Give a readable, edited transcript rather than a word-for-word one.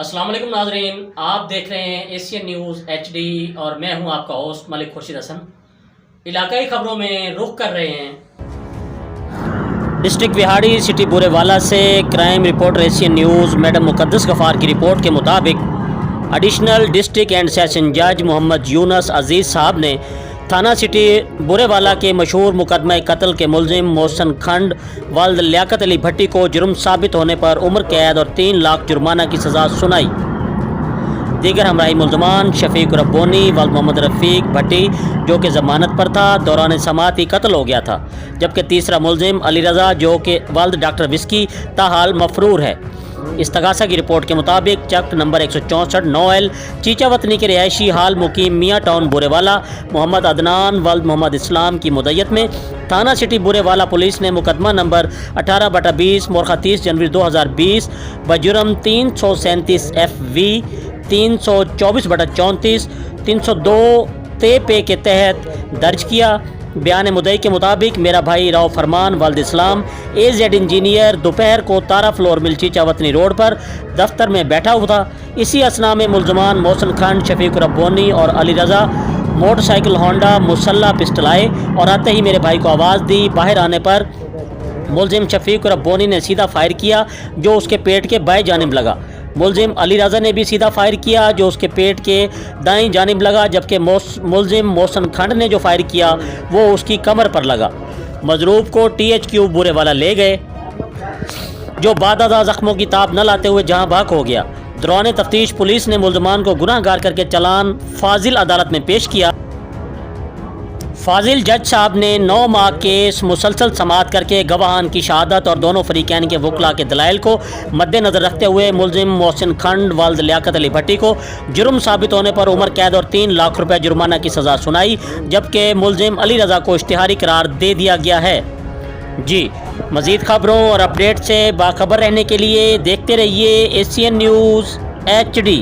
अस्सलाम वालेकुम नाजरीन, आप देख रहे हैं एशियन न्यूज़ HD और मैं हूं आपका होस्ट मलिक खुर्शीद हसन। इलाकाई खबरों में रुख कर रहे हैं डिस्ट्रिक्ट विहाड़ी सिटी बुरेवाला से crime reporter Asian news madam Muqaddas Ghaffar की रिपोर्ट के मुताबिक एडिशनल डिस्ट्रिक्ट एंड सेशन जज मोहम्मद यूनस अजीज़ साहब ने थाना सिटी बुरेवाला के मशहूर मुकदमा कत्ल के मुलजिम मोहसिन खंड वालिद लियाकत अली भट्टी को जुर्म साबित होने पर उम्र कैद और 3 लाख जुर्माना की सज़ा सुनाई। दीगर हमराही मुलजमान शफीक रब्बोनी वालिद मोहम्मद रफ़ीक भट्टी जो कि ज़मानत पर था दौरान समाती कत्ल हो गया था, जबकि तीसरा मुलजिम अली रज़ा जो कि वालिद डॉक्टर विस्की ताहाल मफरूर है। इस्तगासा की रिपोर्ट के मुताबिक चक नंबर 164 9L चीचा वतनी के रिहायशी हाल मुकीम मियाँ टाउन बुरेवाला मोहम्मद अदनान वालिद मोहम्मद इस्लाम की मुद्दत में थाना सिटी बुरेवाला पुलिस ने मुकदमा नंबर 18/20 मोरखा 30 जनवरी 2020 बजुर्म 337 FV 324/34 302 ते पे के तहत दर्ज किया। बयान मुद्दई के मुताबिक मेरा भाई राव फरमान वालिद इस्लाम AZ इंजीनियर दोपहर को तारा फ्लोर मिल चीचा वतनी रोड पर दफ्तर में बैठा हुआ था। इसी असना में मुलजमान मोहसिन खान शफीक रब्बोनी और Ali Raza motorcycle Honda मुसल्ला pistol आए और आते ही मेरे भाई को आवाज़ दी। बाहर आने पर मुलजिम शफीक रब्बोनी ने सीधा फायर किया जो उसके पेट के बाएं जानिब लगा। मुलजिम अली रज़ा ने भी सीधा फायर किया जो उसके पेट के दाईं जानिब लगा, जबकि मुलजिम मोहसिन खंड ने जो फायर किया वो उसकी कमर पर लगा। मजरूब को THQ बुरेवाला ले गए जो बादादा ज़ख्मों की ताब न लाते हुए जहां भाग हो गया। दौरान तफ्तीश पुलिस ने मुलजमान को गुनाहगार करके चलान फाजिल अदालत में पेश किया। फाजिल जज साहब ने 9 माह केस मुसलसल समाअत करके गवाहान की शहादत और दोनों फरीकैन के वकला के दलाइल को मद्देनज़र रखते हुए मुलजिम मोहसिन खंड वालिद लियाकत अली भट्टी को जुर्म साबित होने पर उम्र कैद और 3 लाख रुपए जुर्माना की सज़ा सुनाई, जबकि मुलजिम अली रज़ा को इश्तिहारी करार दे दिया गया है। जी मज़ीद खबरों और अपडेट से बाखबर रहने के लिए देखते रहिए एशियन न्यूज़ HD।